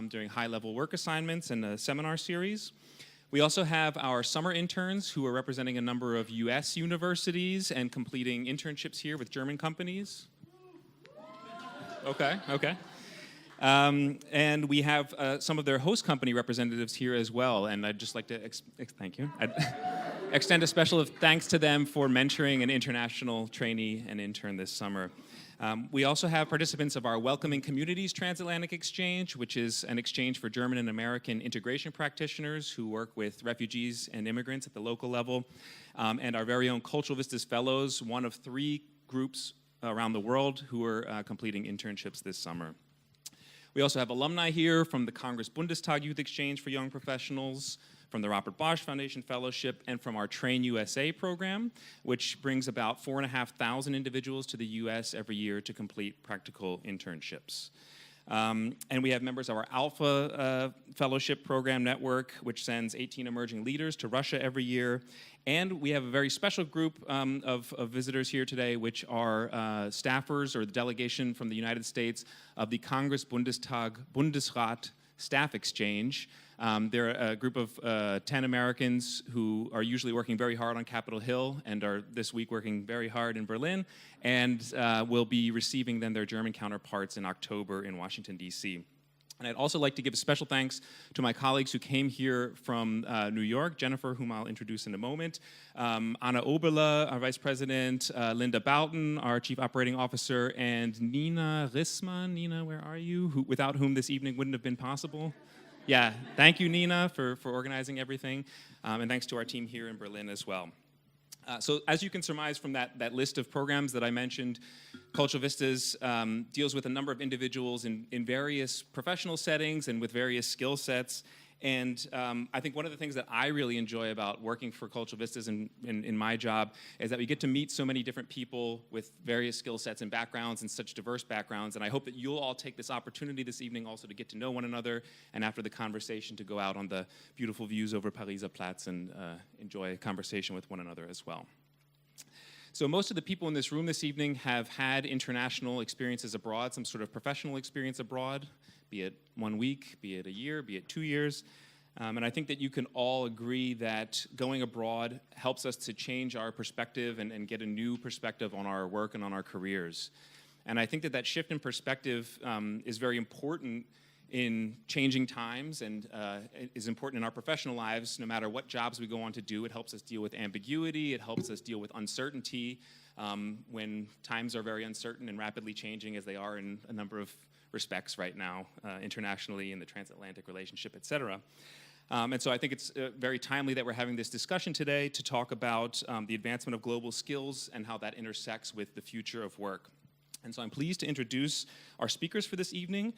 during high-level work assignments and a seminar series. We also have our summer interns who are representing a number of US universities and completing internships here with German companies. Okay. And we have some of their host company representatives here as well, and I'd just like to thank you. I'd extend a special thanks to them for mentoring an international trainee and intern this summer. We also have participants of our Welcoming Communities Transatlantic Exchange, which is an exchange for German and American integration practitioners who work with refugees and immigrants at the local level, and our very own Cultural Vistas Fellows, one of 3 groups around the world who are completing internships this summer. We also have alumni here from the Congress Bundestag Youth Exchange for Young Professionals, from the Robert Bosch Foundation Fellowship, and from our Train USA program, which brings about 4,500 individuals to the US every year to complete practical internships. And we have members of our Alpha Fellowship Program Network, which sends 18 emerging leaders to Russia every year. And we have a very special group of visitors here today, which are staffers or the delegation from the United States of the Congress Bundestag Bundesrat Staff Exchange. They're a group of 10 Americans who are usually working very hard on Capitol Hill and are this week working very hard in Berlin, and will be receiving then their German counterparts in October in Washington, D.C. And I'd also like to give a special thanks to my colleagues who came here from New York, Jennifer, whom I'll introduce in a moment, Anna Oberle, our Vice President, Linda Boughton, our Chief Operating Officer, and Nina Rissman. Nina, where are you? Without whom this evening wouldn't have been possible. Yeah, thank you, Nina, for organizing everything, and thanks to our team here in Berlin as well. So as you can surmise from that list of programs that I mentioned, Cultural Vistas deals with a number of individuals in various professional settings and with various skill sets. And I think one of the things that I really enjoy about working for Cultural Vistas in my job is that we get to meet so many different people with various skill sets and backgrounds and such diverse backgrounds. And I hope that you'll all take this opportunity this evening also to get to know one another, and after the conversation to go out on the beautiful views over Pariser Platz and enjoy a conversation with one another as well. So most of the people in this room this evening have had international experiences abroad, some sort of professional experience abroad, be it 1 week, be it a year, be it 2 years. And I think that you can all agree that going abroad helps us to change our perspective and get a new perspective on our work and on our careers. And I think that shift in perspective is very important in changing times and is important in our professional lives. No matter what jobs we go on to do, it helps us deal with ambiguity, it helps us deal with uncertainty when times are very uncertain and rapidly changing, as they are in a number of respects right now, internationally, in the transatlantic relationship, et cetera. And so I think it's very timely that we're having this discussion today to talk about the advancement of global skills and how that intersects with the future of work. And so I'm pleased to introduce our speakers for this evening.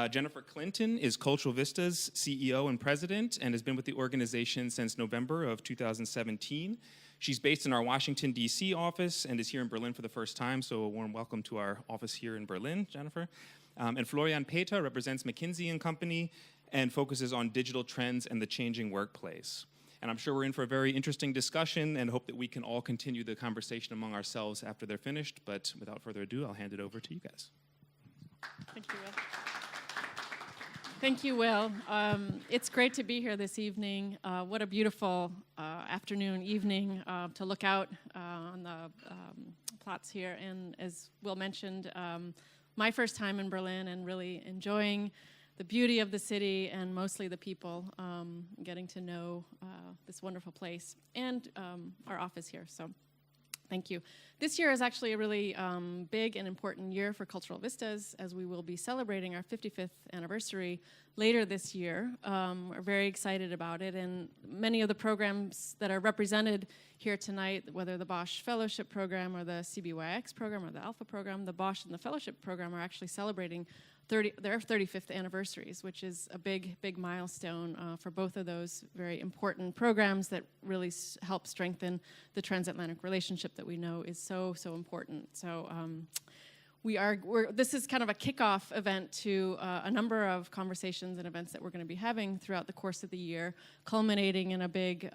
Jennifer Clinton is Cultural Vistas CEO and President and has been with the organization since November of 2017. She's based in our Washington, D.C. office and is here in Berlin for the first time, so a warm welcome to our office here in Berlin, Jennifer. And Florian Peter represents McKinsey & Company and focuses on digital trends and the changing workplace. And I'm sure we're in for a very interesting discussion and hope that we can all continue the conversation among ourselves after they're finished. But without further ado, I'll hand it over to you guys. Thank you, Will. Thank you, Will. It's great to be here this evening. What a beautiful afternoon, evening to look out on the plots here. And as Will mentioned, my first time in Berlin and really enjoying the beauty of the city and mostly the people, getting to know this wonderful place and our office here. So thank you. This year is actually a really big and important year for Cultural Vistas, as we will be celebrating our 55th anniversary later this year. We're very excited about it, and many of the programs that are represented here tonight, whether the Bosch Fellowship Program or the CBYX program or the Alpha program, the Bosch and the Fellowship program are actually celebrating their 35th anniversaries, which is a big, big milestone for both of those very important programs that really help strengthen the transatlantic relationship that we know is so, so important. So this is kind of a kickoff event to a number of conversations and events that we're going to be having throughout the course of the year, culminating in a big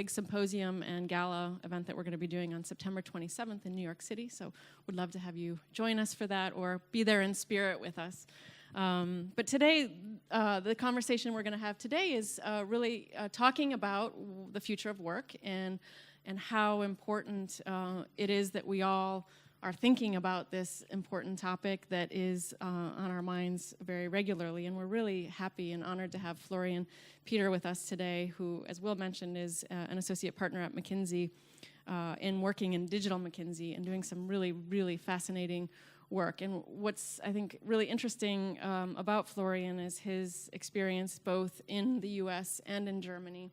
symposium and gala event that we're going to be doing on September 27th in New York City. So we'd love to have you join us for that or be there in spirit with us. But today, the conversation we're going to have today is really talking about the future of work and how important it is that we all are thinking about this important topic that is on our minds very regularly. And we're really happy and honored to have Florian Peter with us today, who, as Will mentioned, is an associate partner at McKinsey in working in digital McKinsey and doing some really, really fascinating work. And what's, I think, really interesting about Florian is his experience both in the US and in Germany,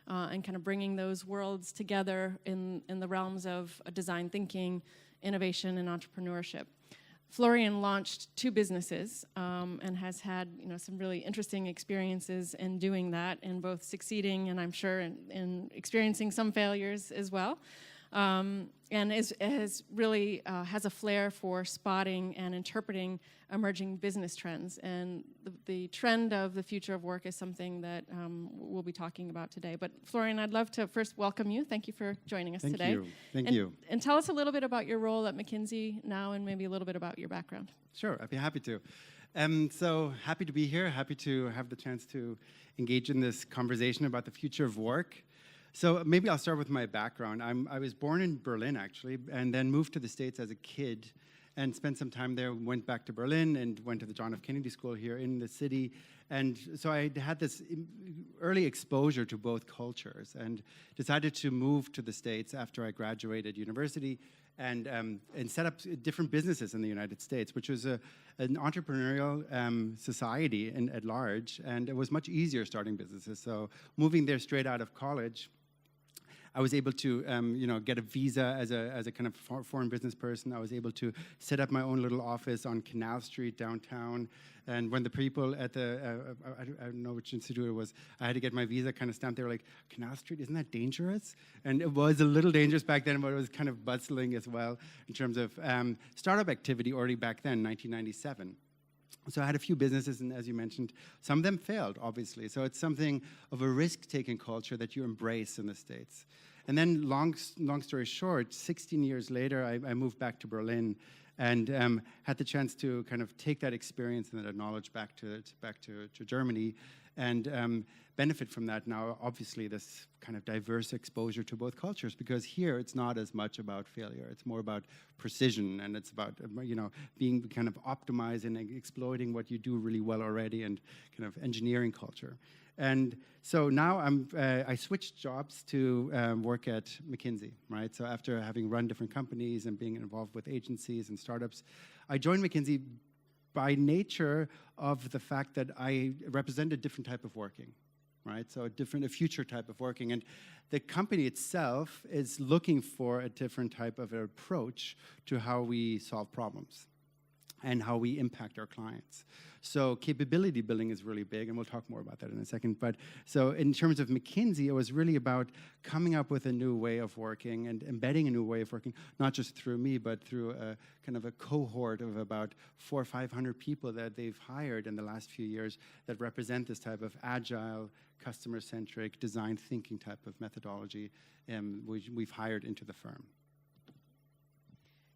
and kind of bringing those worlds together in the realms of design thinking, innovation, and entrepreneurship. Florian launched 2 businesses and has had some really interesting experiences in doing that, and both succeeding and I'm sure in experiencing some failures as well. And has really has a flair for spotting and interpreting emerging business trends. And the trend of the future of work is something that we'll be talking about today. But Florian, I'd love to first welcome you. Thank you for joining us today. Thank you. And tell us a little bit about your role at McKinsey now, and maybe a little bit about your background. Sure, I'd be happy to. So happy to be here, happy to have the chance to engage in this conversation about the future of work. So maybe I'll start with my background. I was born in Berlin, actually, and then moved to the States as a kid and spent some time there, went back to Berlin and went to the John F. Kennedy School here in the city. And so I had this early exposure to both cultures and decided to move to the States after I graduated university and set up different businesses in the United States, which was an entrepreneurial society at large, and it was much easier starting businesses. So moving there straight out of college, I was able to, get a visa as a kind of foreign business person. I was able to set up my own little office on Canal Street downtown. And when the people at the, I don't know which institute it was, I had to get my visa kind of stamped. They were like, Canal Street, isn't that dangerous? And it was a little dangerous back then, but it was kind of bustling as well in terms of startup activity already back then, 1997. So I had a few businesses, and as you mentioned, some of them failed, obviously. So it's something of a risk-taking culture that you embrace in the States. And then, long story short, 16 years later, I moved back to Berlin and had the chance to kind of take that experience and that knowledge back to Germany and benefit from that now, obviously, this kind of diverse exposure to both cultures, because here it's not as much about failure. It's more about precision, and it's about being kind of optimizing and exploiting what you do really well already, and kind of engineering culture. And so now I switched jobs to work at McKinsey, right? So after having run different companies and being involved with agencies and startups, I joined McKinsey by nature of the fact that I represent a different type of working, right? So a future type of working. And the company itself is looking for a different type of approach to how we solve problems and how we impact our clients. So capability building is really big, and we'll talk more about that in a second. But so in terms of McKinsey, it was really about coming up with a new way of working and embedding a new way of working, not just through me, but through a kind of a cohort of about 400 or 500 people that they've hired in the last few years that represent this type of agile, customer-centric, design thinking type of methodology we've hired into the firm.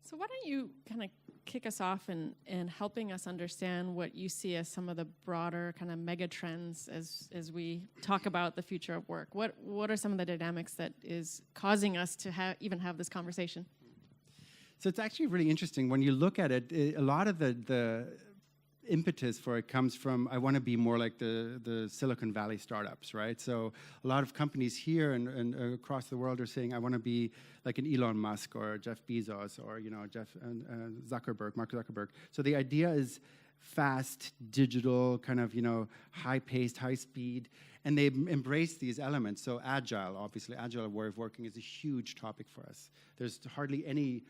So why don't you kind of kick us off in helping us understand what you see as some of the broader kind of mega trends as we talk about the future of work? What are some of the dynamics that is causing us to even have this conversation? So it's actually really interesting. When you look at it, a lot of the impetus for it comes from, I want to be more like the Silicon Valley startups, right? So a lot of companies here and across the world are saying, I want to be like an Elon Musk or Jeff Bezos or Mark Zuckerberg. So the idea is fast, digital, kind of high-paced, high-speed, and they embrace these elements. So agile, obviously, agile way of working is a huge topic for us. There's hardly any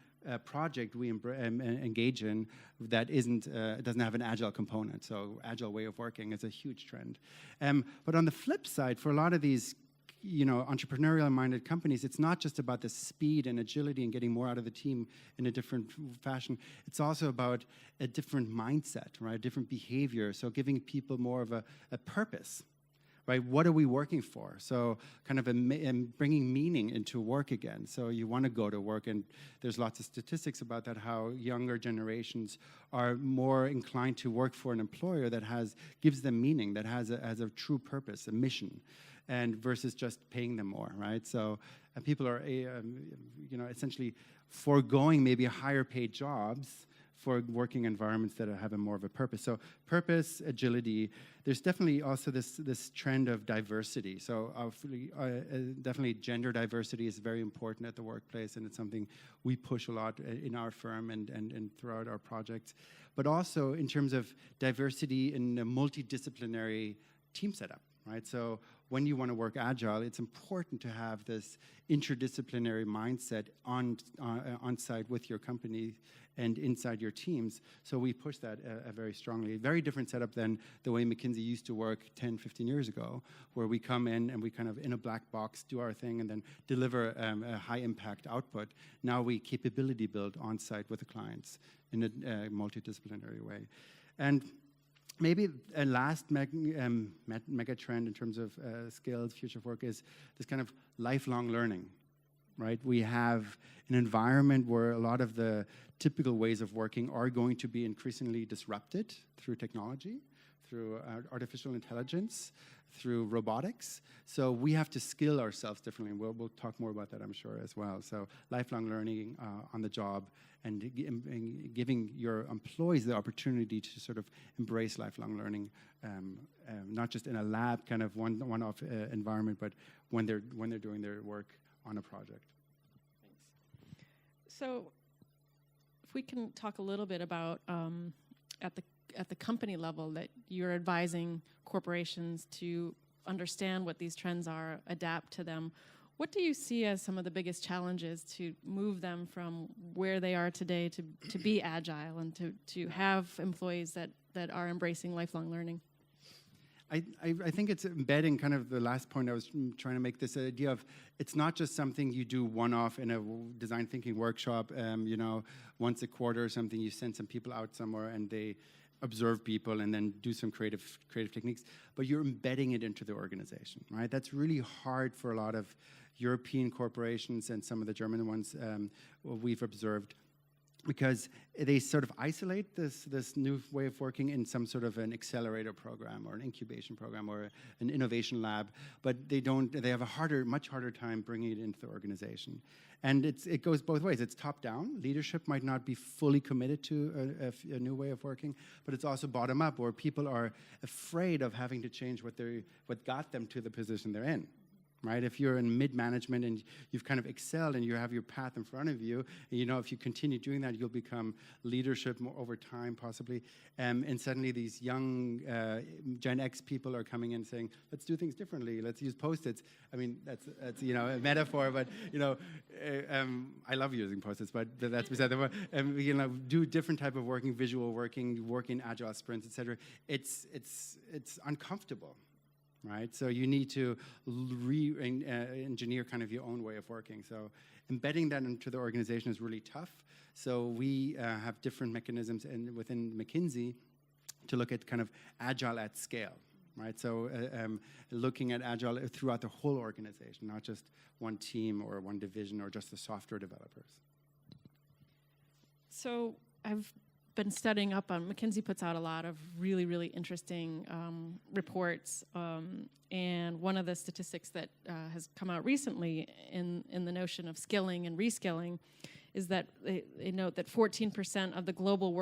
project we engage in that doesn't have an agile component. So agile way of working is a huge trend. But on the flip side, for a lot of these entrepreneurial-minded companies, it's not just about the speed and agility and getting more out of the team in a different fashion. It's also about a different mindset, right? A different behavior. So giving people more of a purpose, right? What are we working for? So kind of bringing meaning into work again. So you want to go to work, and there's lots of statistics about that, how younger generations are more inclined to work for an employer that gives them meaning, that has a true purpose, a mission, and versus just paying them more, right? So people are, essentially foregoing maybe higher paid jobs for working environments that have more of a purpose. So purpose, agility. There's definitely also this trend of diversity. So definitely gender diversity is very important at the workplace, and it's something we push a lot in our firm and throughout our projects. But also in terms of diversity in a multidisciplinary team setup, right? So when you want to work agile, it's important to have this interdisciplinary mindset on site with your company and inside your teams. So we push that very strongly. Very different setup than the way McKinsey used to work 10, 15 years ago, where we come in and we kind of in a black box do our thing and then deliver a high impact output. Now we capability build on site with the clients in a multidisciplinary way. And maybe a last mega trend in terms of skills, future of work, is this kind of lifelong learning, right? We have an environment where a lot of the typical ways of working are going to be increasingly disrupted through technology, through artificial intelligence, through robotics. So we have to skill ourselves differently. And we'll talk more about that, I'm sure, as well. So lifelong learning on the job and giving your employees the opportunity to sort of embrace lifelong learning, not just in a lab kind of one-off environment, but when they're doing their work on a project. Thanks. So if we can talk a little bit about at the company level that you're advising corporations to understand what these trends are, adapt to them. What do you see as some of the biggest challenges to move them from where they are today to be agile and to have employees that are embracing lifelong learning? I think it's embedding kind of the last point I was trying to make, this idea of it's not just something you do one-off in a design thinking workshop, once a quarter or something. You send some people out somewhere and they observe people and then do some creative techniques, but you're embedding it into the organization, right? That's really hard for a lot of European corporations and some of the German ones we've observed, because they sort of isolate this new way of working in some sort of an accelerator program or an incubation program or an innovation lab, but they have a much harder time bringing it into the organization. And it goes both ways. It's top down. Leadership might not be fully committed to a new way of working, but it's also bottom up, where people are afraid of having to change what got them to the position they're in. Right? If you're in mid-management and you've kind of excelled and you have your path in front of you, if you continue doing that, you'll become leadership more over time, possibly. And suddenly these young Gen X people are coming in saying, let's do things differently. Let's use Post-its. I mean, that's a metaphor, but, I love using Post-its, but that's beside the point. Do different type of working, visual working, work in agile sprints, et cetera. It's uncomfortable. Right, so you need to engineer kind of your own way of working. So embedding that into the organization is really tough. So we have different mechanisms within McKinsey to look at kind of agile at scale. Right, so looking at agile throughout the whole organization, not just one team or one division or just the software developers. So I've been studying up on, McKinsey puts out a lot of really, really interesting reports, and one of the statistics that has come out recently in the notion of skilling and reskilling is that they note that 14% of the global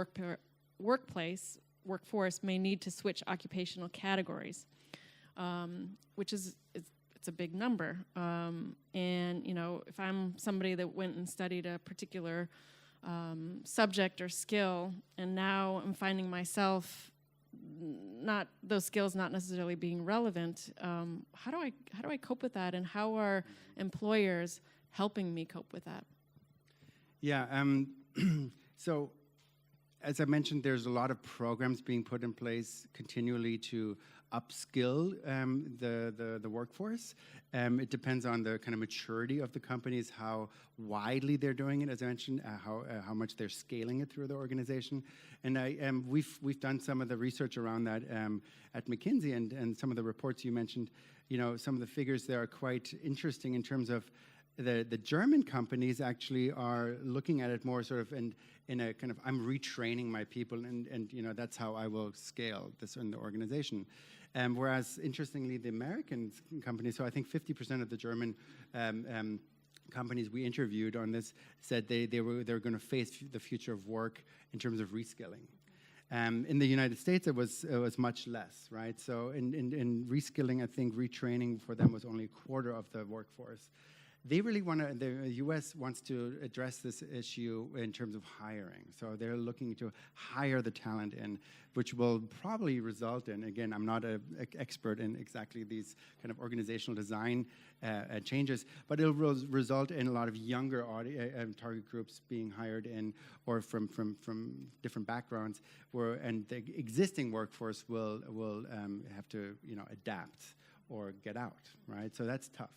workforce may need to switch occupational categories, which is it's a big number. And if I'm somebody that went and studied a particular subject or skill, and now I'm finding myself those skills not necessarily being relevant. How do I cope with that, and how are employers helping me cope with that? Yeah. So as I mentioned, there's a lot of programs being put in place continually to upskill the workforce. It depends on the kind of maturity of the companies, how widely they're doing it, as I mentioned, how much they're scaling it through the organization. And we've done some of the research around that at McKinsey, and some of the reports you mentioned. Some of the figures there are quite interesting in terms of the German companies actually are looking at it more sort of in a kind of, I'm retraining my people, and that's how I will scale this in the organization. Whereas, interestingly, the American companies, so I think 50% of the German companies we interviewed on this said they were going to face the future of work in terms of reskilling. In the United States, it was much less, right? So in reskilling, I think retraining for them was only a quarter of the workforce. They really the US wants to address this issue in terms of hiring. So they're looking to hire the talent in, which will probably result in, again, I'm not an expert in exactly these kind of organizational design changes, but it'll result in a lot of younger target groups being hired in, or from different backgrounds, and the existing workforce will have to adapt or get out, right? So that's tough.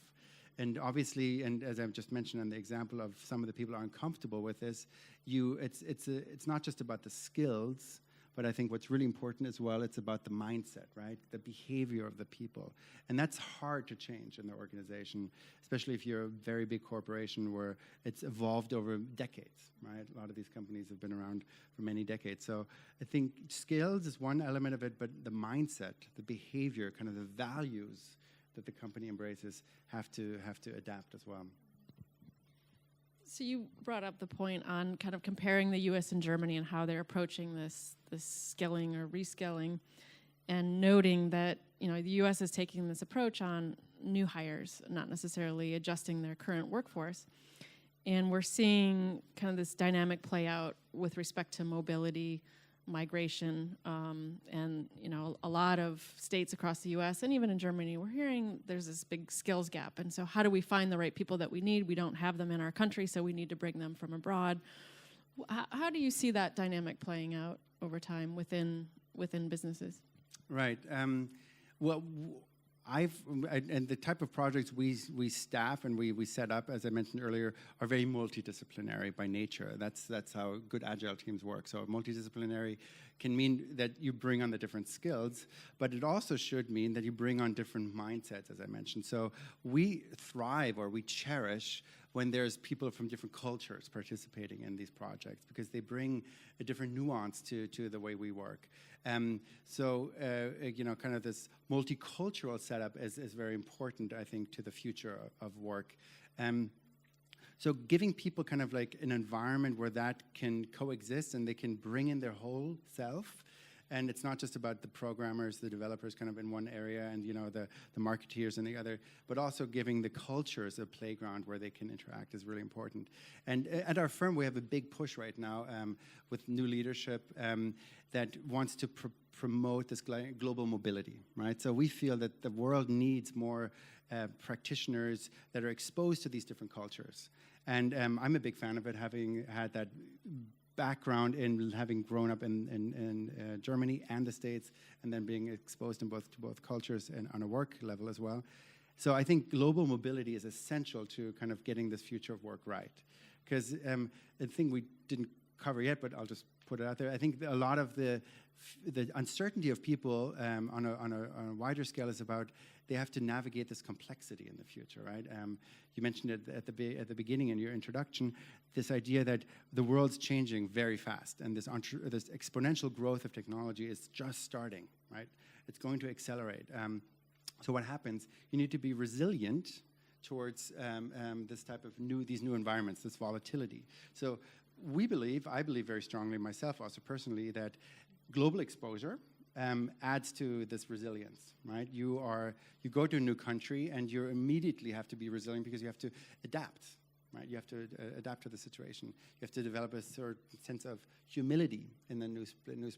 And obviously, and as I've just mentioned in the example of some of the people who are uncomfortable with this, it's not just about the skills, but I think what's really important as well, it's about the mindset, right? The behavior of the people. And that's hard to change in the organization, especially if you're a very big corporation where it's evolved over decades, right? A lot of these companies have been around for many decades. So I think skills is one element of it, but the mindset, the behavior, kind of the values that the company embraces have to adapt as well. So you brought up the point on kind of comparing the U.S. and Germany and how they're approaching this skilling or reskilling, and noting that the U.S. is taking this approach on new hires, not necessarily adjusting their current workforce. And we're seeing kind of this dynamic play out with respect to mobility, migration, and a lot of states across the U.S. and even in Germany, we're hearing there's this big skills gap. And so how do we find the right people that we need? We don't have them in our country, so we need to bring them from abroad. How do you see that dynamic playing out over time within businesses? Right. Well, and the type of projects we staff and we set up, as I mentioned earlier, are very multidisciplinary by nature. That's how good agile teams work. So multidisciplinary can mean that you bring on the different skills, but it also should mean that you bring on different mindsets, as I mentioned. So we thrive, or we cherish, when there's people from different cultures participating in these projects, because they bring a different nuance to the way we work. Kind of this multicultural setup is very important, I think, to the future of work. So giving people kind of like an environment where that can coexist and they can bring in their whole self. And it's not just about the programmers, the developers kind of in one area, and the marketeers in the other, but also giving the cultures a playground where they can interact is really important. And at our firm, we have a big push right now with new leadership that wants to promote this global mobility, right? So we feel that the world needs more practitioners that are exposed to these different cultures. And I'm a big fan of it, having had that background in having grown up in Germany and the States, and then being exposed to both cultures and on a work level as well. So I think global mobility is essential to kind of getting this future of work right. Because the thing we didn't cover yet, but I'll just put it out there, I think a lot of the uncertainty of people on a wider scale is about they have to navigate this complexity in the future, right? You mentioned it at the beginning in your introduction, this idea that the world's changing very fast, and this exponential growth of technology is just starting, right? It's going to accelerate. So what happens? You need to be resilient towards this type of these new environments, this volatility. So I believe very strongly myself also personally that global exposure adds to this resilience, right? You go to a new country and you immediately have to be resilient because you have to adapt, right? You have to adapt to the situation. You have to develop a certain sense of humility in the new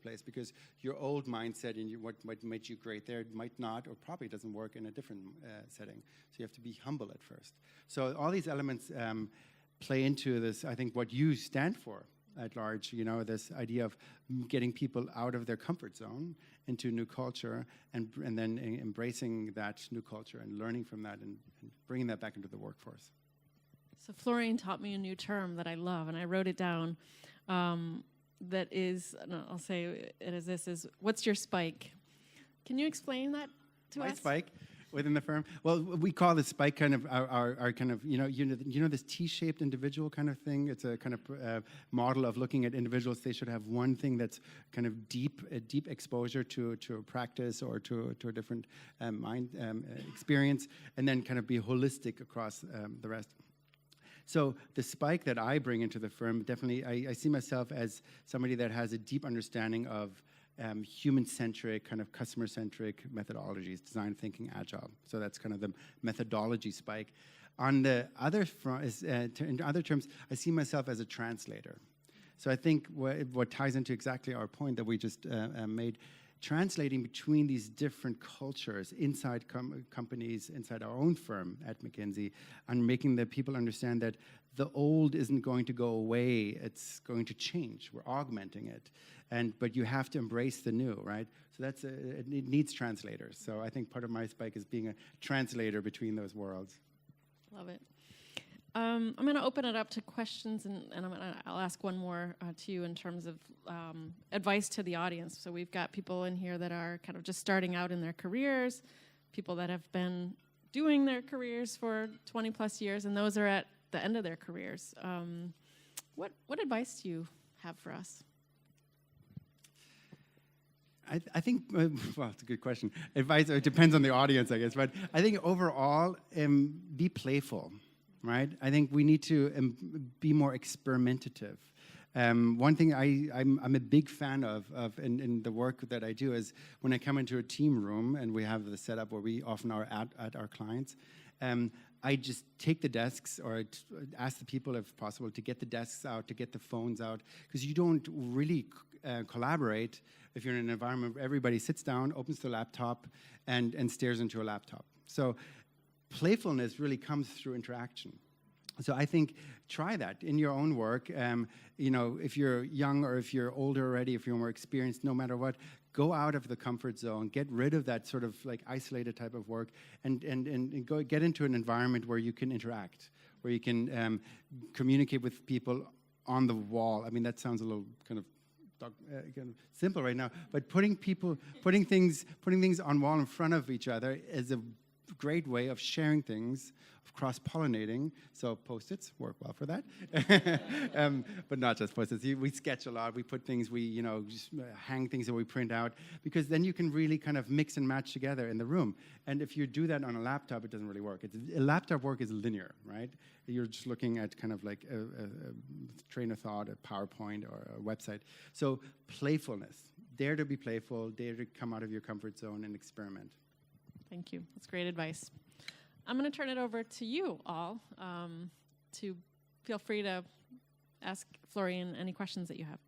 place, because your old mindset and what made you great there might not, or probably doesn't work in a different setting. So you have to be humble at first. So all these elements play into this, I think, what you stand for at large, you know, this idea of getting people out of their comfort zone into new culture and then embracing that new culture and learning from that and bringing that back into the workforce. So Florian taught me a new term that I love, and I wrote it down. That is, no, I'll say it as this, is what's your spike? Can you explain that to us? My spike within the firm? Well, we call the spike kind of our kind of, you know this T-shaped individual kind of thing. It's a kind of model of looking at individuals. They should have one thing that's kind of deep exposure to a practice or to a different mind experience, and then kind of be holistic across the rest. So the spike that I bring into the firm, definitely, I see myself as somebody that has a deep understanding of human-centric, kind of customer-centric methodologies, design thinking, agile. So that's kind of the methodology spike. On the other front, in other terms, I see myself as a translator. So I think what ties into exactly our point that we just made, translating between these different cultures inside companies, inside our own firm at McKinsey, and making the people understand that the old isn't going to go away, it's going to change. We're augmenting it. But you have to embrace the new, right? So it needs translators. So I think part of my spike is being a translator between those worlds. Love it. I'm going to open it up to questions, and I'll ask one more to you in terms of advice to the audience. So we've got people in here that are kind of just starting out in their careers, people that have been doing their careers for 20 plus years, and those are at the end of their careers. What advice do you have for us? I think, well, it's a good question. Advice, it depends on the audience, I guess. But I think overall, be playful, right? I think we need to be more experimentative. One thing I'm a big fan of in the work that I do is when I come into a team room and we have the setup where we often are at our clients, I just take the desks or ask the people, if possible, to get the desks out, to get the phones out, because you don't really collaborate if you're in an environment where everybody sits down, opens the laptop, and stares into a laptop. So playfulness really comes through interaction. So I think try that in your own work. You know, if you're young or if you're older already, if you're more experienced, no matter what, go out of the comfort zone, get rid of that sort of like isolated type of work, and go get into an environment where you can interact, where you can communicate with people on the wall. I mean, that sounds a little kind of simple right now, but putting things on wall in front of each other is a great way of sharing things, of cross-pollinating. So Post-its work well for that, but not just Post-its. We sketch a lot. We put things, just hang things that we print out, because then you can really kind of mix and match together in the room. And if you do that on a laptop, it doesn't really work. A laptop work is linear, right? You're just looking at kind of like a train of thought, a PowerPoint, or a website. So playfulness. Dare to be playful. Dare to come out of your comfort zone and experiment. Thank you. That's great advice. I'm going to turn it over to you all to feel free to ask Florian any questions that you have.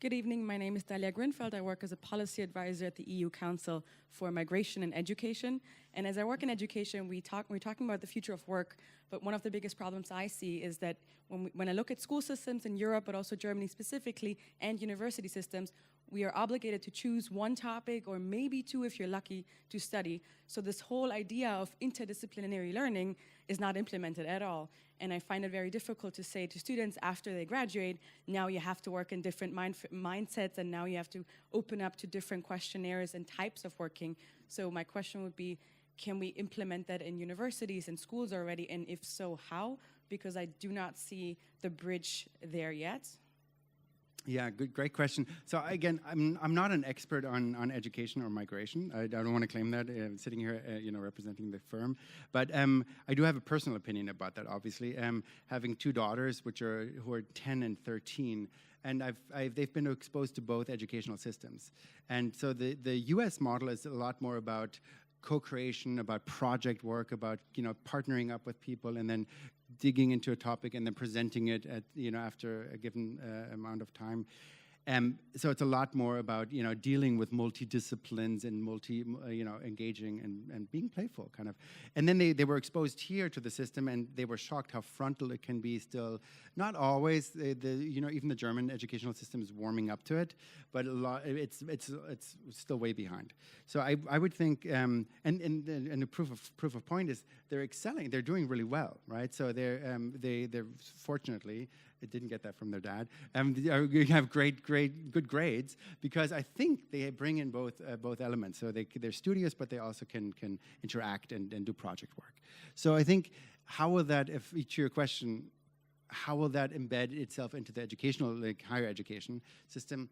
Good evening. My name is Dalia Grinfeld. I work as a policy advisor at the EU Council for Migration and Education. And as I work in education, we're talking about the future of work, but one of the biggest problems I see is that when I look at school systems in Europe, but also Germany specifically, and university systems, we are obligated to choose one topic or maybe two if you're lucky to study. So this whole idea of interdisciplinary learning is not implemented at all. And I find it very difficult to say to students after they graduate, now you have to work in different mindsets, and now you have to open up to different questionnaires and types of working. So my question would be, can we implement that in universities and schools already? And if so, how? Because I do not see the bridge there yet. Yeah, great question. So again, I'm not an expert on education or migration. I don't want to claim that sitting here, representing the firm. But I do have a personal opinion about that. Obviously, having two daughters, who are 10 and 13, and they've been exposed to both educational systems. And so the U.S. model is a lot more about co-creation, about project work, about partnering up with people, and then digging into a topic and then presenting it at after a given amount of time. So it's a lot more about, dealing with multidisciplines and engaging and being playful, kind of. And then they were exposed here to the system, and they were shocked how frontal it can be still. Not always. Even the German educational system is warming up to it, but it's still way behind. So I would think, and the proof of point is they're excelling. They're doing really well, right? So they're fortunately. It didn't get that from their dad. They have good grades because I think they bring in both elements. So they're studious, but they also can interact and do project work. So I think how will that, to your question, how will that embed itself into the educational, higher education system?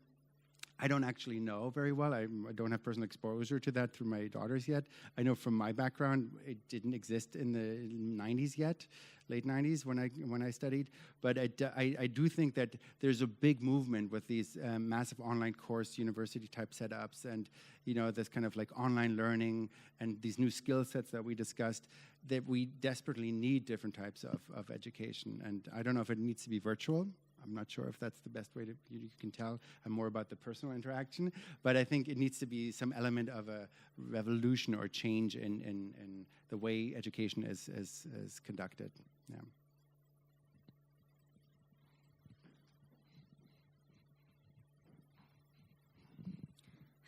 I don't actually know very well. I don't have personal exposure to that through my daughters yet. I know from my background, it didn't exist in the 90s yet, late 90s when I studied. But I do think that there's a big movement with these massive online course university type setups and this kind of like online learning and these new skill sets that we discussed, that we desperately need different types of education. And I don't know if it needs to be virtual. I'm not sure if that's the best way you can tell. I'm more about the personal interaction, but I think it needs to be some element of a revolution or change in the way education is conducted. Yeah.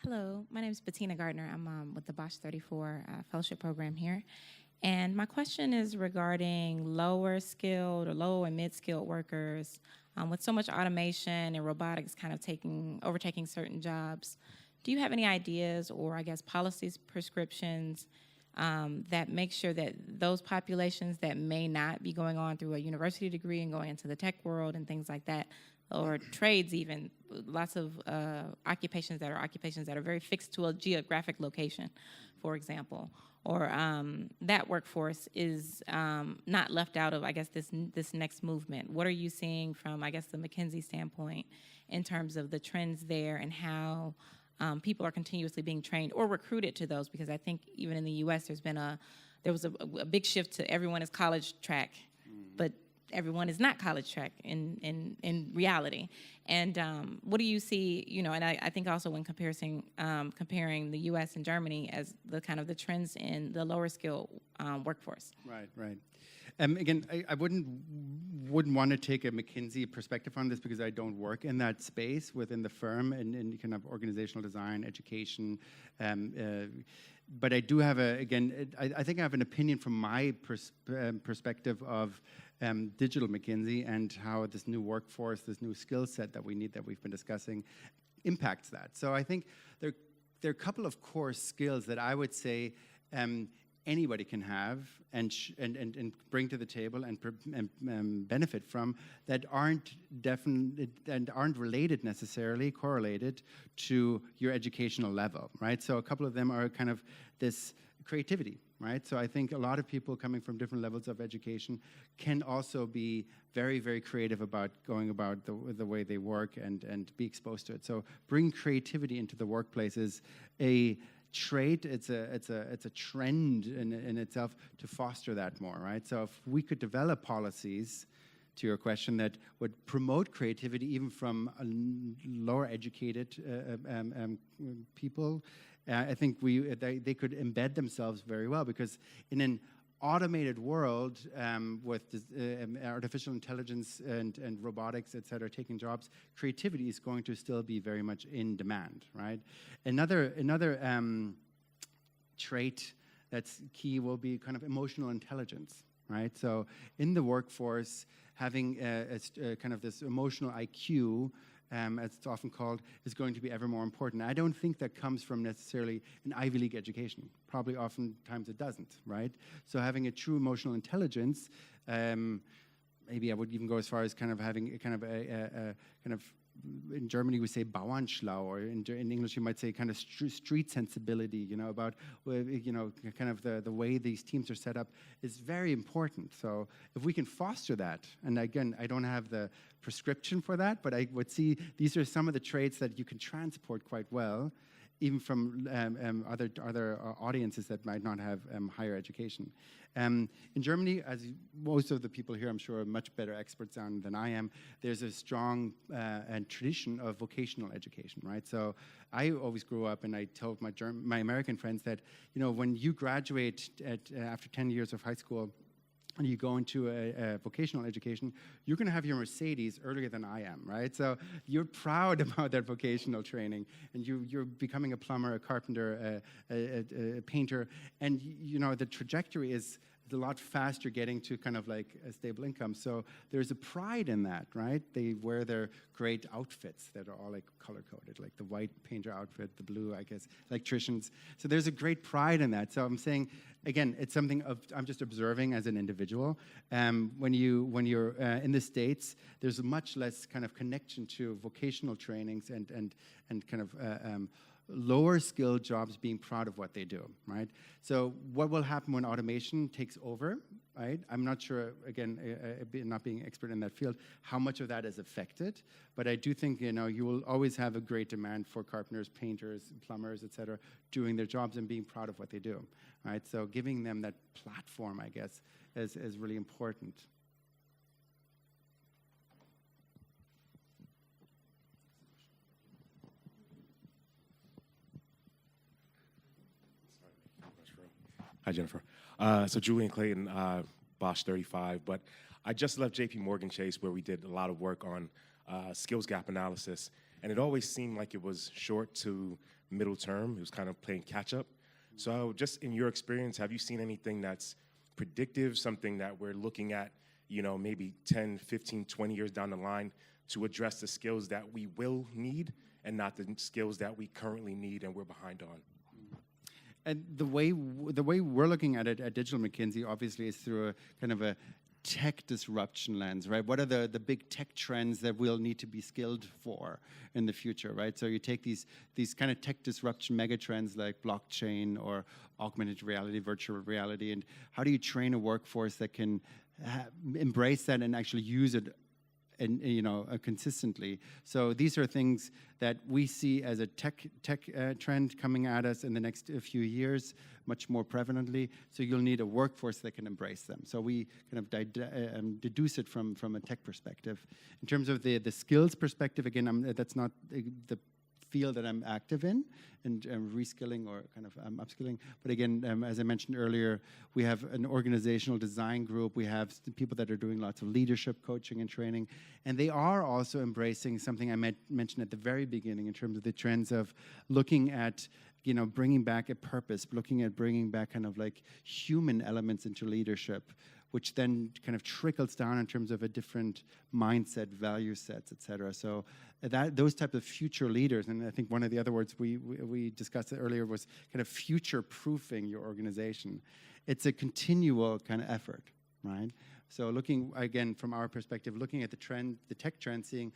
Hello, my name is Bettina Gardner. I'm with the Bosch 34 fellowship program here. And my question is regarding lower skilled or low and mid-skilled workers. With so much automation and robotics kind of overtaking certain jobs, do you have any ideas or, I guess, policies, prescriptions that make sure that those populations that may not be going on through a university degree and going into the tech world and things like that, or trades even, lots of occupations that are very fixed to a geographic location, for example, or that workforce is not left out of, I guess, this next movement? What are you seeing from, I guess, the McKinsey standpoint in terms of the trends there and how people are continuously being trained or recruited to those? Because I think even in the U.S. there was a big shift to everyone is college track, but everyone is not college track in reality. And what do you see, and I think also when comparing the U.S. and Germany as the kind of the trends in the lower skill workforce. Right. Again, I wouldn't want to take a McKinsey perspective on this because I don't work in that space within the firm in kind of organizational design, education. But I do have I think I have an opinion from my perspective of digital McKinsey and how this new workforce, this new skill set that we need, that we've been discussing, impacts that. So I think there are a couple of core skills that I would say anybody can have and bring to the table and benefit from that aren't definite and aren't related necessarily, correlated to your educational level, right? So a couple of them are kind of this creativity, right? So I think a lot of people coming from different levels of education can also be very, very creative about going about the way they work and be exposed to it. So bring creativity into the workplace is a trait, it's a trend in itself to foster that more, right? So if we could develop policies, to your question, that would promote creativity even from lower educated people, I think they could embed themselves very well, because in an automated world with artificial intelligence and robotics, et cetera, taking jobs, creativity is going to still be very much in demand, right? Another trait that's key will be kind of emotional intelligence, right? So in the workforce, having kind of this emotional IQ, as it's often called, is going to be ever more important. I don't think that comes from necessarily an Ivy League education. Probably oftentimes it doesn't, right? So having a true emotional intelligence, maybe I would even go as far as kind of having a kind of in Germany we say Bauernschlau, or in English you might say kind of street sensibility, about, kind of the way these teams are set up is very important. So if we can foster that, and again, I don't have the prescription for that, but I would see these are some of the traits that you can transport quite well even from other audiences that might not have higher education. In Germany, as most of the people here, I'm sure, are much better experts on than I am, there's a strong and tradition of vocational education, right? So I always grew up, and I told my American friends that, you know, when you graduate after 10 years of high school, and you go into a vocational education, you're going to have your Mercedes earlier than I am, right? So you're proud about that vocational training, and you're becoming a plumber, a carpenter, a painter, and you know the trajectory is a lot faster getting to kind of like a stable income. So there's a pride in that, right? They wear their great outfits that are all like color-coded, like the white painter outfit, the blue, I guess, electricians. So there's a great pride in that. So I'm saying, again, it's something I'm just observing as an individual. When you're in the States, there's a much less kind of connection to vocational trainings and kind of lower skilled jobs being proud of what they do, right? So what will happen when automation takes over, right? I'm not sure, again, not being expert in that field, how much of that is affected, but I do think, you know, you will always have a great demand for carpenters, painters, plumbers, et cetera, doing their jobs and being proud of what they do, right? So giving them that platform, I guess, is really important. Hi, Jennifer. So Julian Clayton, Bosch 35, but I just left JP Morgan Chase where we did a lot of work on skills gap analysis, and it always seemed like it was short to middle term. It was kind of playing catch up. So just in your experience, have you seen anything that's predictive, something that we're looking at, you know, maybe 10, 15, 20 years down the line to address the skills that we will need and not the skills that we currently need and we're behind on? And the way we're looking at it at Digital McKinsey, obviously, is through a kind of a tech disruption lens, right? What are the big tech trends that we'll need to be skilled for in the future, right? So you take these kind of tech disruption mega trends like blockchain or augmented reality, virtual reality, and how do you train a workforce that can embrace that and actually use it and consistently. So these are things that we see as a tech trend coming at us in the next few years, much more prevalently. So you'll need a workforce that can embrace them. So we kind of deduce it from a tech perspective. In terms of the skills perspective, again, that's not the field that I'm active in, and reskilling or kind of upskilling. But again, as I mentioned earlier, we have an organizational design group. We have people that are doing lots of leadership coaching and training. And they are also embracing something I mentioned at the very beginning in terms of the trends of looking at, bringing back a purpose, looking at bringing back kind of like human elements into leadership, which then kind of trickles down in terms of a different mindset, value sets, et cetera. So those types of future leaders, and I think one of the other words we discussed earlier was kind of future-proofing your organization. It's a continual kind of effort, right? So looking, again, from our perspective, looking at the tech trend, seeing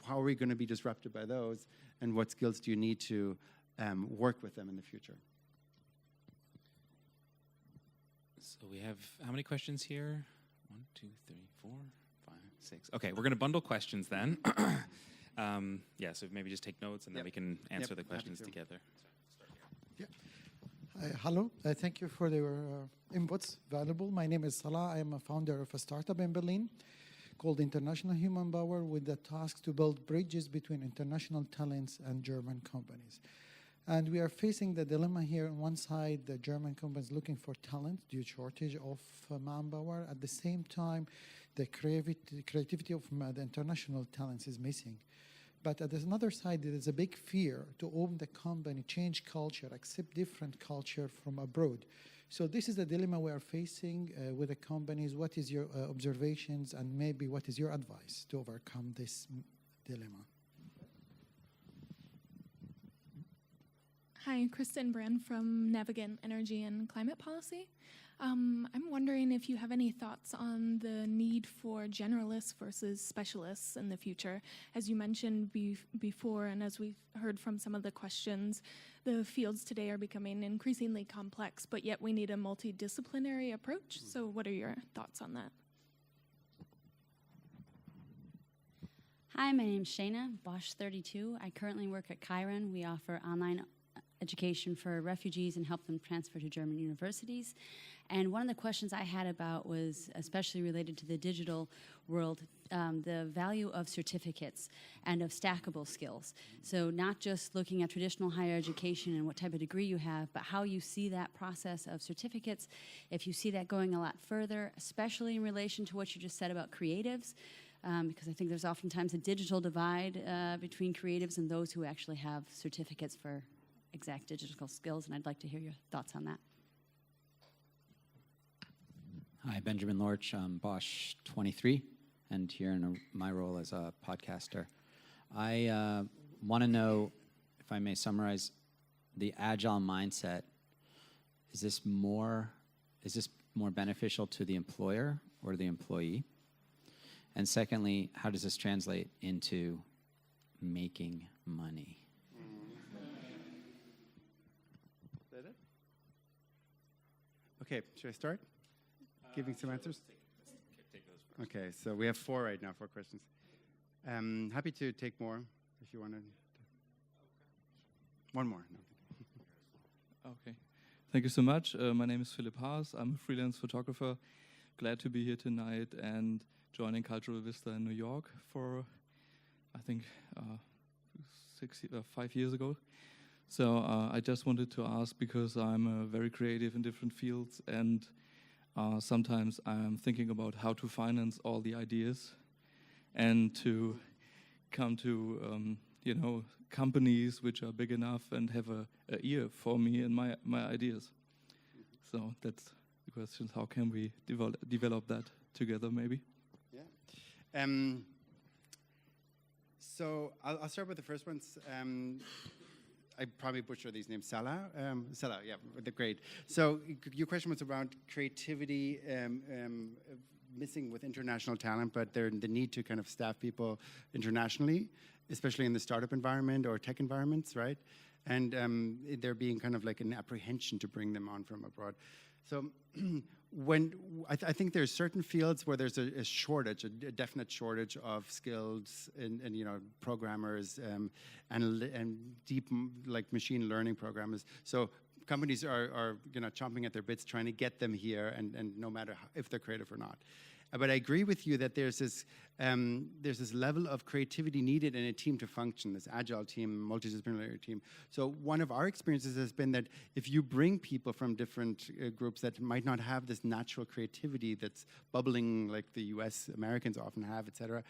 how are we going to be disrupted by those, and what skills do you need to work with them in the future. So we have how many questions here? 1, 2, 3, 4, 5, 6. Okay, we're going to bundle questions then. So maybe just take notes and then we can answer the questions together. Yeah. Hello. Thank you for your inputs. Valuable. My name is Salah. I am a founder of a startup in Berlin called International Human Power, with the task to build bridges between international talents and German companies. And we are facing the dilemma here. On one side, the German companies looking for talent due to shortage of manpower. At the same time, the creativity of the international talents is missing. But at another side, there is a big fear to open the company, change culture, accept different culture from abroad. So this is the dilemma we are facing with the companies. What is your observations, and maybe what is your advice to overcome this dilemma? Hi, Kristen Brand from Navigant Energy and Climate Policy. I'm wondering if you have any thoughts on the need for generalists versus specialists in the future. As you mentioned before, and as we've heard from some of the questions, the fields today are becoming increasingly complex, but yet we need a multidisciplinary approach. So what are your thoughts on that? Hi, my name's Shayna, Bosch 32. I currently work at Chiron. We offer online education for refugees and help them transfer to German universities. And one of the questions I had about was, especially related to the digital world, the value of certificates and of stackable skills. So not just looking at traditional higher education and what type of degree you have, but how you see that process of certificates, if you see that going a lot further, especially in relation to what you just said about creatives, because I think there's oftentimes a digital divide between creatives and those who actually have certificates for exact digital skills, and I'd like to hear your thoughts on that. Hi, Benjamin Lorch. I'm Bosch 23, and here in my role as a podcaster. I want to know, if I may summarize, the agile mindset. Is this more beneficial to the employer or the employee? And secondly, how does this translate into making money? Is that it? Okay, should I start? Giving some answers? Take those first. Okay, so we have 4 right now, 4 questions. Happy to take more if you want to. One more. No. Okay. Thank you so much. My name is Philipp Haas. I'm a freelance photographer. Glad to be here tonight and joining Cultural Vista in New York for, I think, 5 years ago. So I just wanted to ask, because I'm very creative in different fields, and sometimes I'm thinking about how to finance all the ideas and to come to, companies which are big enough and have a ear for me and my ideas. So that's the question. How can we develop that together, maybe? Yeah. So I'll start with the first ones. I probably butcher these names. Salah, yeah, they're great. So your question was around creativity missing with international talent, but the need to kind of staff people internationally, especially in the startup environment or tech environments, right? And there being kind of like an apprehension to bring them on from abroad. So I think there's certain fields where there's a shortage, a definite shortage of skills and programmers and deep like machine learning programmers. So companies are chomping at their bits trying to get them here, and no matter if they're creative or not. But I agree with you that there's this level of creativity needed in a team to function, this agile team, multidisciplinary team. So one of our experiences has been that if you bring people from different groups that might not have this natural creativity that's bubbling like the US Americans often have, et cetera,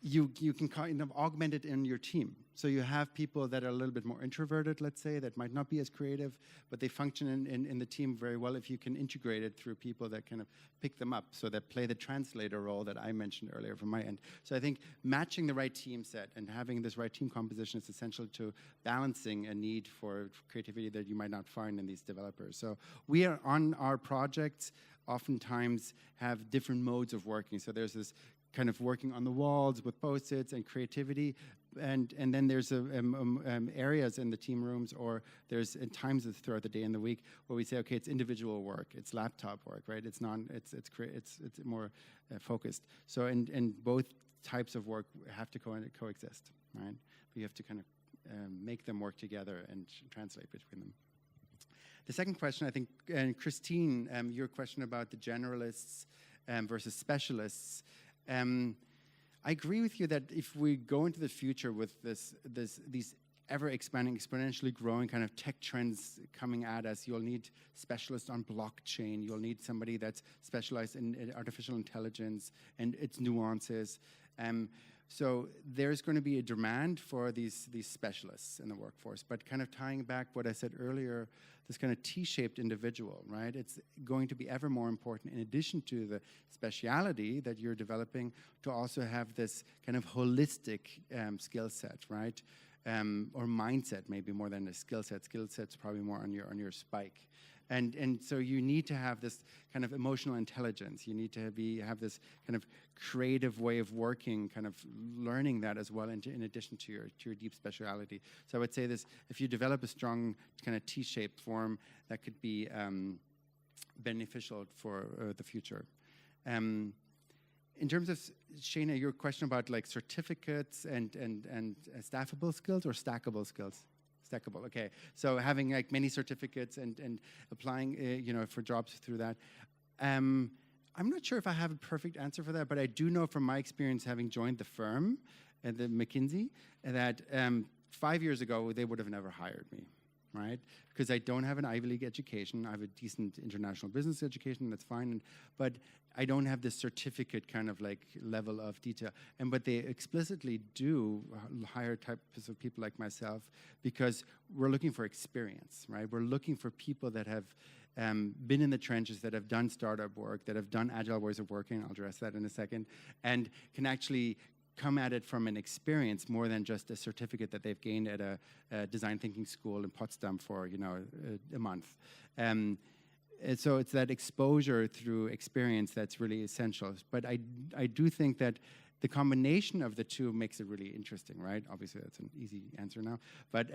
you can kind of augment it in your team. So you have people that are a little bit more introverted, let's say, that might not be as creative, but they function in the team very well if you can integrate it through people that kind of pick them up, so that play the translator role that I mentioned earlier from my end. So I think matching the right team set and having this right team composition is essential to balancing a need for creativity that you might not find in these developers. So we are on our projects oftentimes have different modes of working. So there's this kind of working on the walls with Post-its and creativity, and then there's areas in the team rooms, or there's times throughout the day and the week where we say, okay, it's individual work, it's laptop work, right? It's more focused. So and both types of work have to coexist, right? But you have to kind of make them work together and translate between them. The second question, I think, and Christine, your question about the generalists versus specialists. I agree with you that if we go into the future with these ever-expanding, exponentially growing kind of tech trends coming at us, you'll need specialists on blockchain. You'll need somebody that's specialized in artificial intelligence and its nuances. So there's going to be a demand for these specialists in the workforce. But kind of tying back what I said earlier, this kind of T-shaped individual, right? It's going to be ever more important, in addition to the speciality that you're developing, to also have this kind of holistic skill set, right? Or mindset, maybe more than a skill set. Skill set's probably more on your spike. And so you need to have this kind of emotional intelligence. You need to have this kind of creative way of working, kind of learning that as well, in addition to your deep speciality. So I would say this: if you develop a strong kind of T-shaped form, that could be beneficial for the future. in terms of, Shana, your question about like certificates and staffable skills or stackable skills? Stackable, okay. So having like many certificates and applying, for jobs through that. I'm not sure if I have a perfect answer for that, but I do know from my experience having joined the firm, the McKinsey, that 5 years ago, they would have never hired me, right? Because I don't have an Ivy League education. I have a decent international business education, that's fine, but I don't have this certificate kind of like level of detail. But they explicitly do hire types of people like myself because we're looking for experience, right? We're looking for people that have been in the trenches, that have done startup work, that have done agile ways of working, I'll address that in a second, and can actually come at it from an experience more than just a certificate that they've gained at a design thinking school in Potsdam for a month. And so it's that exposure through experience that's really essential. But I do think that the combination of the two makes it really interesting, right? Obviously, that's an easy answer now. But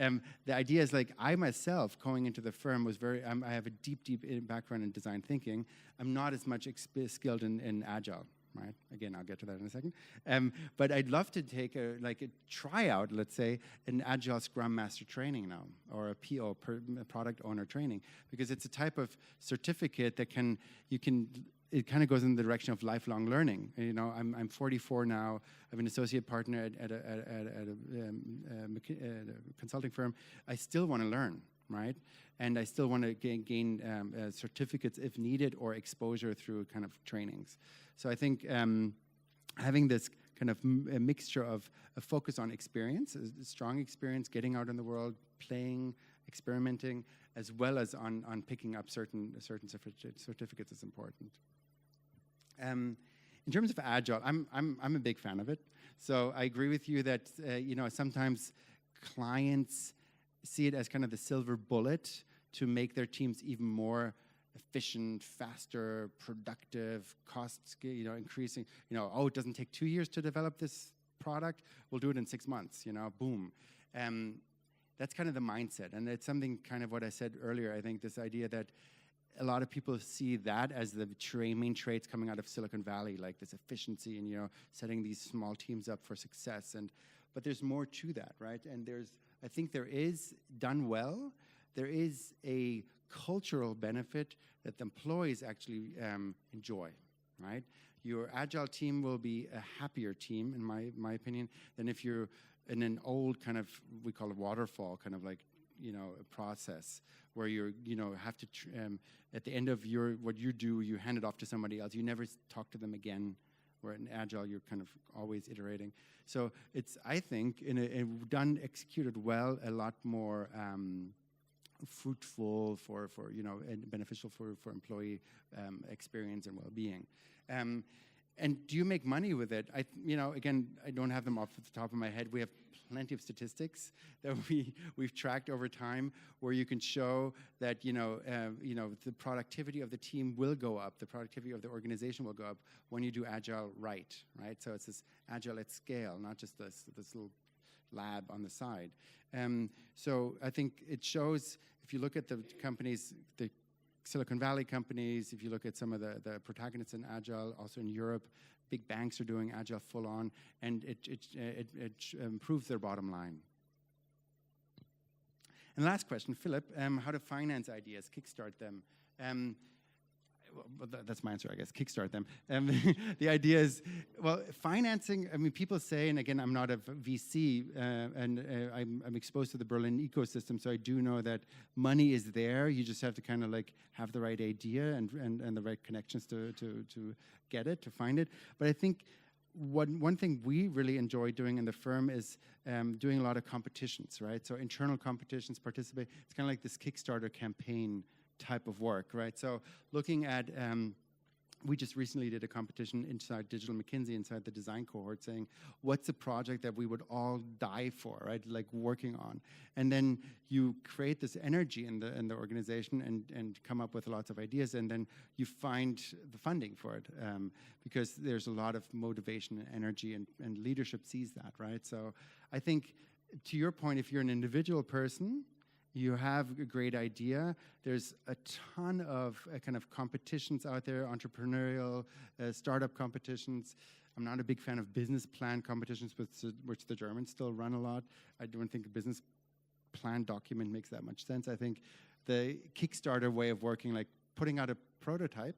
the idea is like I myself, going into the firm, was I have a deep background in design thinking. I'm not as much skilled in agile. Right. Again, I'll get to that in a second. But I'd love to take a tryout, let's say, an Agile Scrum Master training now, or a PO, Product Owner training, because it's a type of certificate that it kind of goes in the direction of lifelong learning. I'm 44 now. I'm an associate partner at a consulting firm. I still want to learn, right? And I still want to gain certificates if needed or exposure through kind of trainings. So I think having this kind of a mixture of a focus on experience, a strong experience, getting out in the world, playing, experimenting, as well as on picking up certain certificates is important. In terms of Agile, I'm a big fan of it. So I agree with you that sometimes clients see it as kind of the silver bullet to make their teams even more efficient, faster, productive, costs, increasing. It doesn't take 2 years to develop this product. We'll do it in 6 months. Boom. That's kind of the mindset, and it's something kind of what I said earlier. I think this idea that a lot of people see that as the main traits coming out of Silicon Valley, like this efficiency and setting these small teams up for success. But there's more to that, right? And I think there is, done well, there is a cultural benefit that the employees actually enjoy, right? Your Agile team will be a happier team, in my opinion, than if you're in an old kind of, we call it waterfall, kind of like, a process where have to, at the end of what you do, you hand it off to somebody else. You never talk to them again. Where in Agile, you're kind of always iterating. So it's, I think, executed well, a lot more fruitful and beneficial for employee experience and well-being. And do you make money with it? Again, I don't have them off the top of my head. We have plenty of statistics that we've tracked over time, where you can show that the productivity of the team will go up, the productivity of the organization will go up when you do Agile right? So it's this Agile at scale, not just this little lab on the side. So I think it shows, if you look at the companies, the Silicon Valley companies, if you look at some of the protagonists in Agile, also in Europe, big banks are doing Agile full on, and it improves their bottom line. And last question, Philip, how to finance ideas, kickstart them. Well, that's my answer, I guess, kickstart them. The idea is, well, financing, people say, and again, I'm not a VC, and I'm exposed to the Berlin ecosystem, so I do know that money is there. You just have to kind of like have the right idea and the right connections to get it, to find it. But I think one thing we really enjoy doing in the firm is doing a lot of competitions, right? So internal competitions, participate. It's kind of like this Kickstarter campaign type of work, right? So looking at, we just recently did a competition inside Digital McKinsey, inside the design cohort, saying, what's a project that we would all die for, right? Like working on. And then you create this energy in the organization and come up with lots of ideas, and then you find the funding for it, because there's a lot of motivation and energy, and leadership sees that, right? So I think, to your point, if you're an individual person, you have a great idea. There's a ton of kind of competitions out there, entrepreneurial, startup competitions. I'm not a big fan of business plan competitions, which the Germans still run a lot. I don't think a business plan document makes that much sense. I think the Kickstarter way of working, like putting out a prototype,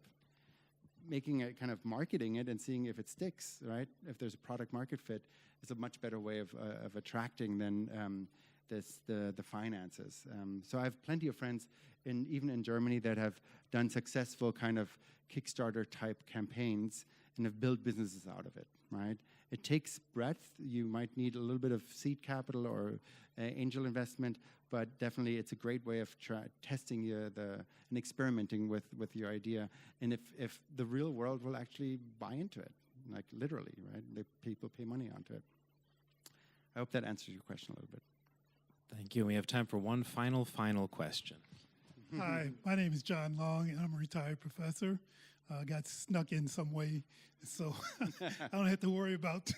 making it, kind of marketing it and seeing if it sticks, right? If there's a product market fit, is a much better way of attracting than the finances. So I have plenty of friends, even in Germany, that have done successful kind of Kickstarter type campaigns and have built businesses out of it, right? It takes breadth. You might need a little bit of seed capital or angel investment, but definitely it's a great way of testing and experimenting with your idea. And if the real world will actually buy into it, like literally, right? People pay money onto it. I hope that answers your question a little bit. Thank you. We have time for one final question. Hi, my name is John Long, and I'm a retired professor. Got snuck in some way, so I don't have to worry about.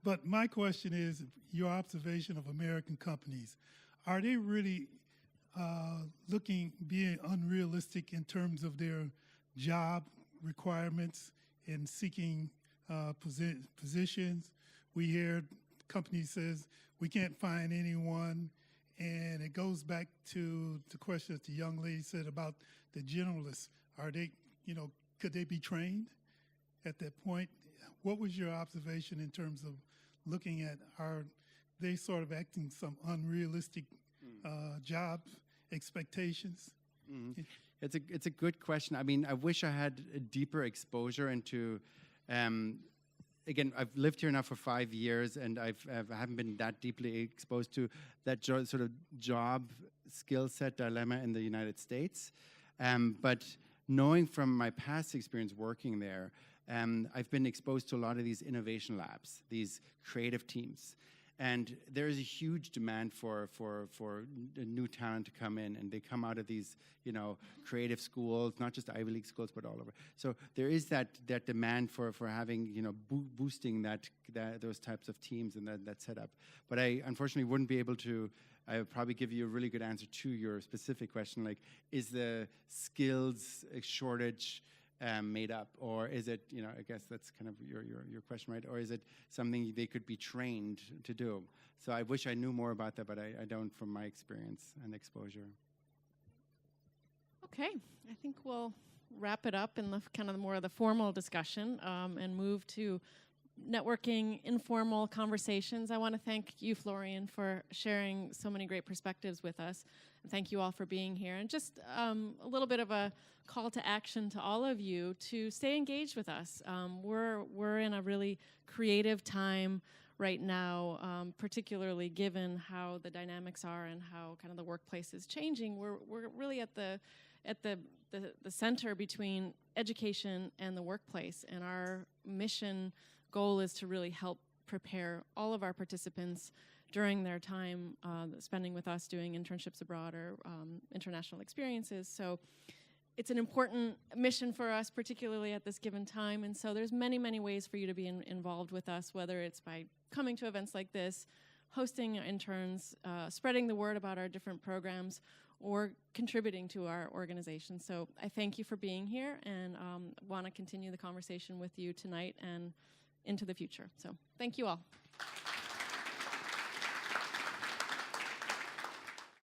But my question is, your observation of American companies, are they really being unrealistic in terms of their job requirements in seeking positions? We hear companies says we can't find anyone, and it goes back to the question that the young lady said about the generalists. Are they, could they be trained at that point? What was your observation in terms of looking at, are they sort of acting some unrealistic job expectations? Mm-hmm. It's a good question. I mean, I wish I had a deeper exposure into, again, I've lived here now for 5 years, and I haven't been that deeply exposed to that sort of job skill set dilemma in the United States. But knowing from my past experience working there, I've been exposed to a lot of these innovation labs, these creative teams. And there is a huge demand for new talent to come in, and they come out of these, creative schools, not just Ivy League schools, but all over. So there is that demand for having, boosting those types of teams and that setup. But I unfortunately wouldn't be able to. I would probably give you a really good answer to your specific question, like, is the skills shortage made up, or is it, I guess that's kind of your question, right? Or is it something they could be trained to do? So I wish I knew more about that, but I don't from my experience and exposure. Okay, I think we'll wrap it up in the kind of more of the formal discussion and move to networking, informal conversations. I want to thank you, Florian, for sharing so many great perspectives with us. And thank you all for being here. And just a little bit of a call to action to all of you to stay engaged with us. We're in a really creative time right now, particularly given how the dynamics are and how kind of the workplace is changing. We're really at the center between education and the workplace, and our mission goal is to really help prepare all of our participants during their time spending with us doing internships abroad or international experiences. So it's an important mission for us, particularly at this given time. And so there's many, many ways for you to be involved with us, whether it's by coming to events like this, hosting interns, spreading the word about our different programs, or contributing to our organization. So I thank you for being here, and want to continue the conversation with you tonight and into the future. So thank you all.